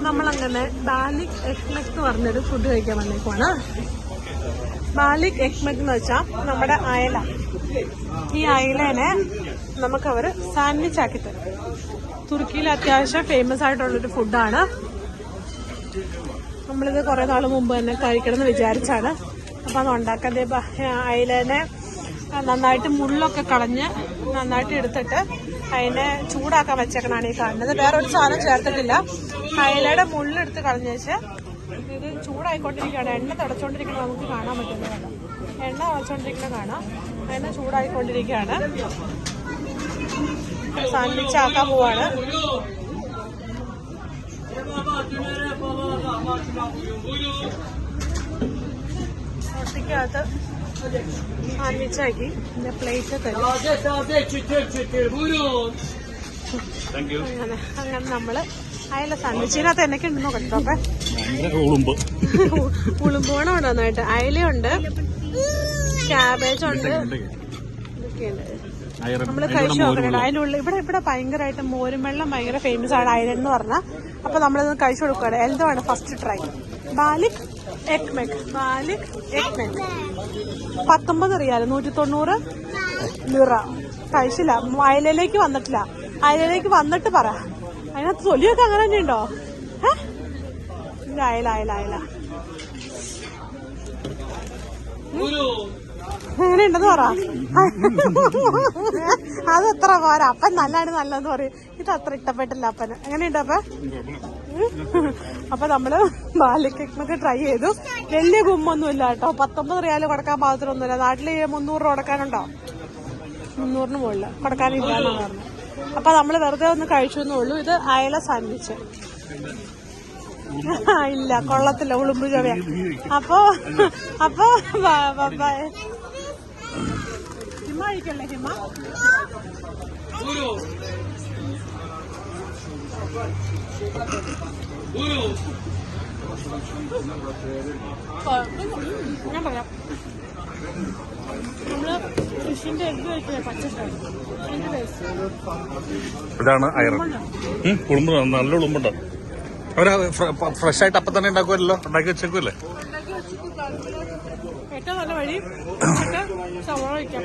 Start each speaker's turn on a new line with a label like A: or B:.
A: നമ്മളങ്ങനെ ബാലിക് എഗ്മെക് എന്ന് പറഞ്ഞൊരു ഫുഡ് കഴിക്കാൻ വന്നേക്കുവാണ്. ബാലിക് എഗ്മെക് എന്ന് വെച്ചാൽ നമ്മുടെ അയല. ഈ അയലേനെ നമുക്കവർ സാൻഡ്വിച്ച് ആക്കി തരും. തുർക്കിയിൽ അത്യാവശ്യം ഫേമസ് ആയിട്ടുള്ളൊരു ഫുഡാണ്. നമ്മളിത് കുറേ നാൾ മുമ്പ് തന്നെ കഴിക്കണമെന്ന് വിചാരിച്ചാണ്. അപ്പം അത് ഉണ്ടാക്കാൻ അയലേനെ നന്നായിട്ട് മുള്ളൊക്കെ കളഞ്ഞ് നന്നായിട്ട് എടുത്തിട്ട് അതിനെ ചൂടാക്കാൻ വെച്ചേക്കണാണ് ഈ കാണുന്നത്. വേറെ ഒരു സാധനം ചേർത്തിട്ടില്ല. അയലയുടെ മുള്ളെടുത്ത് കളഞ്ഞ വെച്ച് ഇത് ചൂടായിക്കൊണ്ടിരിക്കുകയാണ്. എണ്ണ തിളച്ചോണ്ടിരിക്കുന്നത് നമുക്ക് കാണാൻ പറ്റുന്നതാണ്. എണ്ണ തിളച്ചോണ്ടിരിക്കുന്നത് കാണാം. എണ്ണ ചൂടായിക്കൊണ്ടിരിക്കുകയാണ്. സാൻഡ്വിച്ച് ആക്കാൻ പോവാണ്. ഒട്ടിക്കകത്ത് സാൻഡ്വിച്ചാക്കി പ്ലേറ്റ് തരും. അങ്ങനെ നമ്മള് അയല സാൻഡ്വിച്ച് ഇതിനകത്ത് എന്നൊക്കെ ഉണ്ടെന്നോ കേട്ടോ. ഉളുമ്പോണം ഉണ്ട് നന്നായിട്ട്. അയലയുണ്ട്, ക്യാബേജ് ഉണ്ട്, ഇതൊക്കെയുണ്ട്. നമ്മള് കഴിച്ചു നോക്കണം. അതിനുള്ള ഇവിടെ ഭയങ്കരമായിട്ട് മോരും വെള്ളം ഭയങ്കര ഫേമസ് ആണ് അയല എന്ന് പറഞ്ഞാൽ. അപ്പൊ നമ്മളിത് കഴിച്ചു കൊടുക്കുകയാണ്. എന്താണ് ഫസ്റ്റ് ട്രൈ? ബാലിക് എഗ്മെക്. ബാലിക് എഗ്മെക് 19 റിയാൽ, 190 ലിറ. കഴിച്ചില്ല. അയലയിലേക്ക് വന്നിട്ടില്ല. അയലയിലേക്ക് വന്നിട്ട് പറ. അതിനകത്ത് തൊലിയൊക്കെ അങ്ങനെ തന്നെ ഉണ്ടോ? അയല അയല അയല എങ്ങനെ ഉണ്ടെന്ന് പറ. അത് എത്ര പോരാ. അപ്പൻ നല്ലതെന്ന് പറയും. ഇത് അത്ര ഇഷ്ടപ്പെട്ടില്ല അപ്പന്. എങ്ങനെയുണ്ട് അപ്പ? അപ്പൊ നമ്മള് ബാലിക് എഗ്മെക് ട്രൈ ചെയ്തു. വലിയ ഗുമ്മൊന്നും ഇല്ല കേട്ടോ. 19 റിയാൽ കൊടുക്കാൻ പാകത്തിനൊന്നുമില്ല. നാട്ടില് 300 രൂപ കൊടുക്കാനുണ്ടോ? 300 മുകളിൽ കൊടുക്കാനില്ലാന്നാണ് പറഞ്ഞത്. അപ്പൊ നമ്മള് വെറുതെ ഒന്ന് കഴിച്ചു എന്നുള്ളൂ. ഇത് അയല സാൻഡ്വിച്ച്. ഇല്ല, കൊള്ളത്തില്ല, ഉളുമ്പ് ചവയ. അപ്പൊ ഹിമ കഴിക്കല്ലേ? ഹിമ ഞാൻ പറയാം. നമ്മള് ഫിഷിന്റെ എഗ്ഗ് കഴിക്കില്ലേ, പച്ചക്കറി.
B: ഇതാണ് അയറ. ഉളുമ്പ് നല്ല ഉളുമ്പുണ്ടോ? അവര് ഫ്രഷ് ആയിട്ട് അപ്പൊ തന്നെ ഉണ്ടാക്കുമല്ലോ, ഉണ്ടാക്കി വെച്ചേക്കുമല്ലേ?
A: ഏറ്റവും നല്ല വഴി സവാള വയ്ക്കാം.